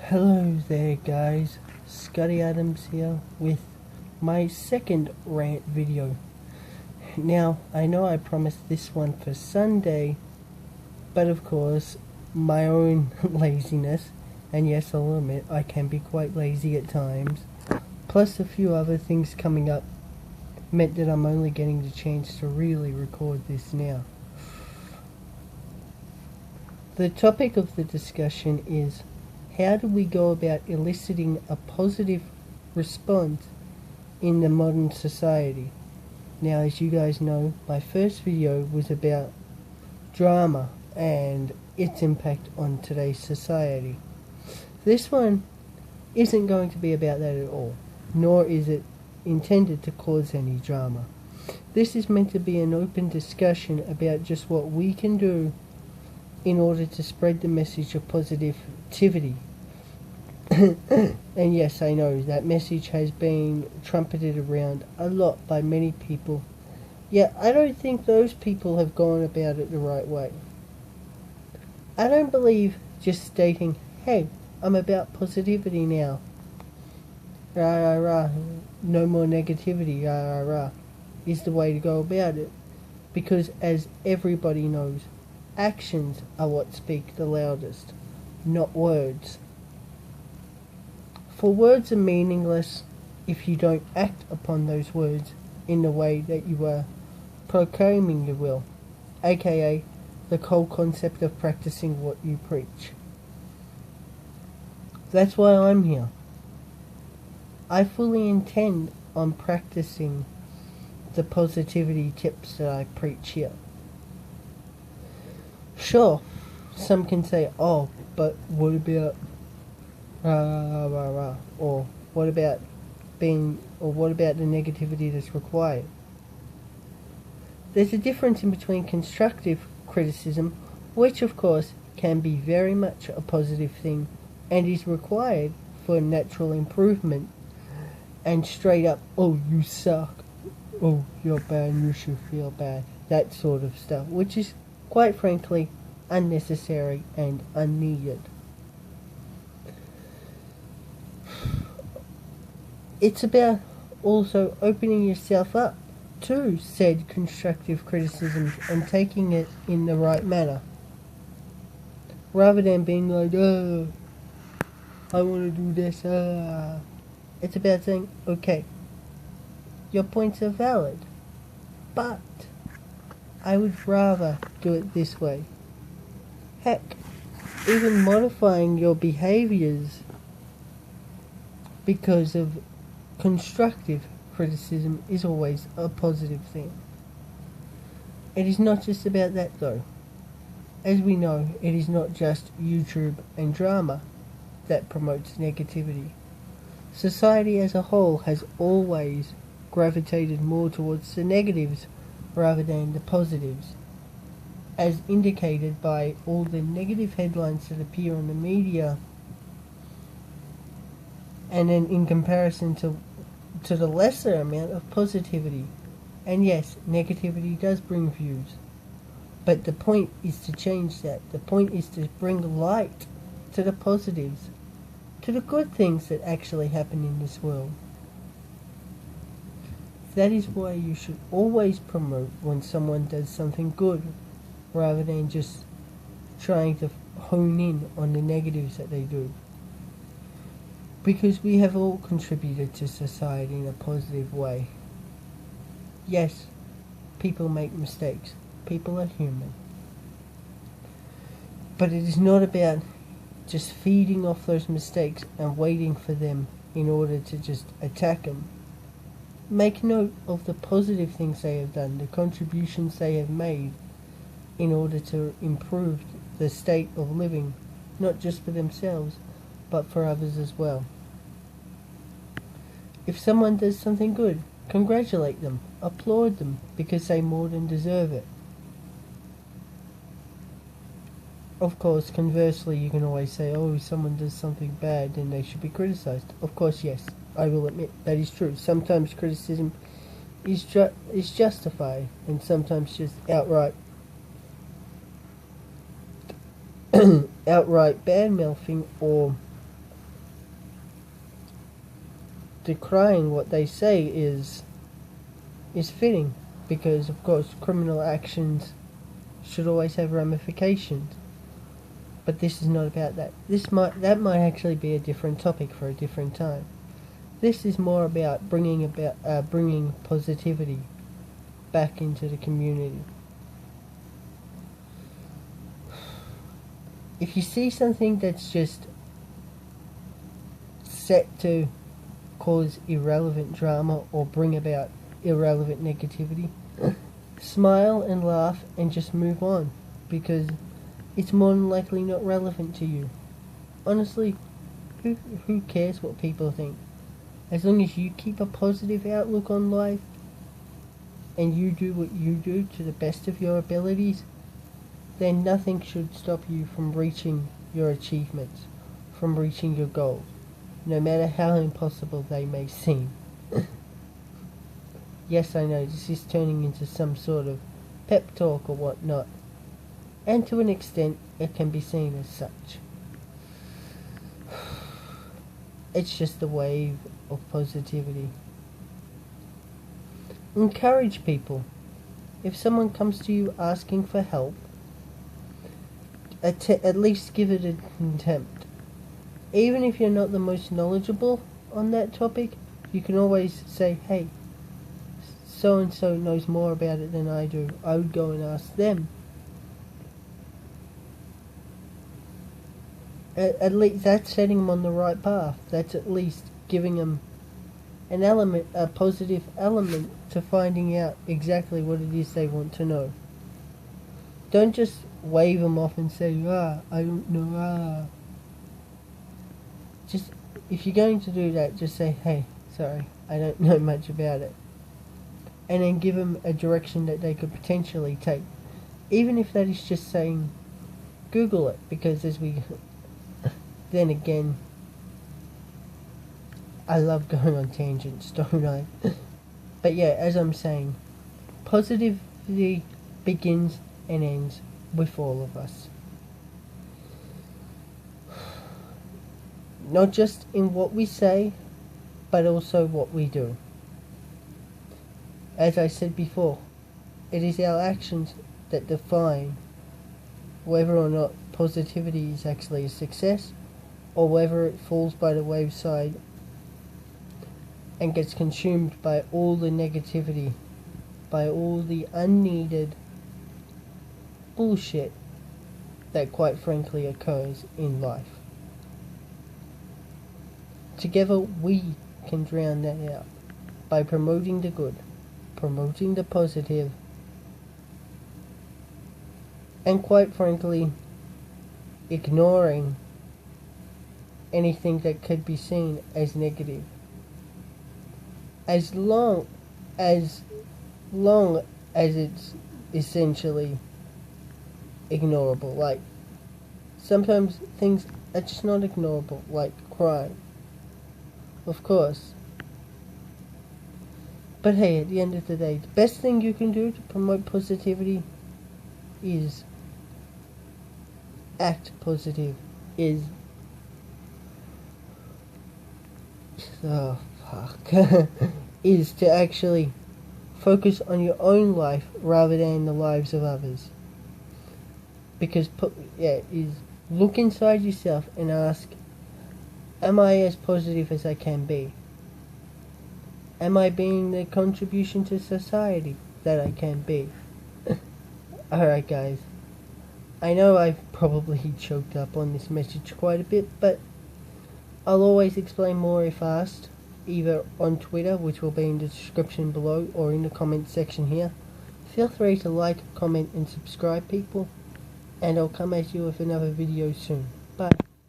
Hello there guys, Scotty Adams here with my second rant video. Now, I know I promised this one for Sunday, but of course, my own laziness, and yes, I'll admit I can be quite lazy at times, plus a few other things coming up, meant that I'm only getting the chance to really record this now. The topic of the discussion is, how do we go about eliciting a positive response in the modern society? Now, as you guys know, my first video was about drama and its impact on today's society. This one isn't going to be about that at all, nor is it intended to cause any drama. This is meant to be an open discussion about just what we can do in order to spread the message of positivity. And yes, I know that message has been trumpeted around a lot by many people, yet I don't think those people have gone about it the right way. I don't believe just stating, hey, I'm about positivity now, rah rah rah, no more negativity, rah rah rah, is the way to go about it, because as everybody knows, actions are what speak the loudest, not words. For words are meaningless if you don't act upon those words in the way that you are proclaiming your will, aka the whole concept of practicing what you preach. That's why I'm here. I fully intend on practicing the positivity tips that I preach here. Sure, some can say, oh, but what about or what about the negativity that's required? There's a difference in between constructive criticism, which of course can be very much a positive thing and is required for natural improvement, and straight up, oh, you suck, oh, you're bad, you should feel bad, that sort of stuff, which is quite frankly unnecessary and unneeded. It's about also opening yourself up to said constructive criticisms and taking it in the right manner, rather than being like, oh, I want to do this. It's about saying, okay, your points are valid, but I would rather do it this way. Heck, even modifying your behaviors because of constructive criticism is always a positive thing. It is not just about that though. As we know, it is not just YouTube and drama that promotes negativity. Society as a whole has always gravitated more towards the negatives rather than the positives, as indicated by all the negative headlines that appear on the media, and then in comparison to the lesser amount of positivity. And yes, negativity does bring views, but the point is to change that. The point is to bring light to the positives, to the good things that actually happen in this world. That is why you should always promote when someone does something good, rather than just trying to hone in on the negatives that they do. Because we have all contributed to society in a positive way. Yes, people make mistakes. People are human. But it is not about just feeding off those mistakes and waiting for them in order to just attack them. Make note of the positive things they have done, the contributions they have made in order to improve the state of living, not just for themselves, but for others as well. If someone does something good, congratulate them, applaud them, because they more than deserve it. Of course, conversely, you can always say, oh, if someone does something bad, then they should be criticized. Of course, yes, I will admit that is true. Sometimes criticism is justified, and sometimes just outright bad-mouthing or decrying what they say is fitting, because of course criminal actions should always have ramifications. But this is not about that. That might actually be a different topic for a different time. This is more about bringing positivity back into the community. If you see something that's just set to cause irrelevant drama or bring about irrelevant negativity, smile and laugh and just move on, because it's more than likely not relevant to you. Honestly, who cares what people think? As long as you keep a positive outlook on life and you do what you do to the best of your abilities, then nothing should stop you from reaching your achievements, from reaching your goals, no matter how impossible they may seem. Yes, I know, this is turning into some sort of pep talk or whatnot, and to an extent it can be seen as such. It's just a wave of positivity. Encourage people. If someone comes to you asking for help, at least give it an attempt. Even if you're not the most knowledgeable on that topic, you can always say, hey, so and so knows more about it than I do. I would go and ask them. At least that's setting them on the right path. That's at least giving them a positive element to finding out exactly what it is they want to know. Don't just wave them off and say, I don't know, Just, if you're going to do that, just say, hey, sorry, I don't know much about it. And then give them a direction that they could potentially take. Even if that is just saying, Google it, because then again, I love going on tangents, don't I? But yeah, as I'm saying, positivity begins and ends with all of us. Not just in what we say, but also what we do. As I said before, it is our actions that define whether or not positivity is actually a success, or whether it falls by the wayside and gets consumed by all the negativity, by all the unneeded bullshit that quite frankly occurs in life. Together we can drown that out by promoting the good, promoting the positive, and quite frankly ignoring anything that could be seen as negative, as long as it's essentially ignorable. Like, sometimes things are just not ignorable, like crime, of course. But hey, at the end of the day, the best thing you can do to promote positivity is act positive, is is to actually focus on your own life rather than the lives of others. Because look inside yourself and ask, am I as positive as I can be? Am I being the contribution to society that I can be? Alright guys, I know I've probably choked up on this message quite a bit, but I'll always explain more if asked, either on Twitter, which will be in the description below, or in the comment section here. Feel free to like, comment and subscribe, people, and I'll come at you with another video soon. Bye.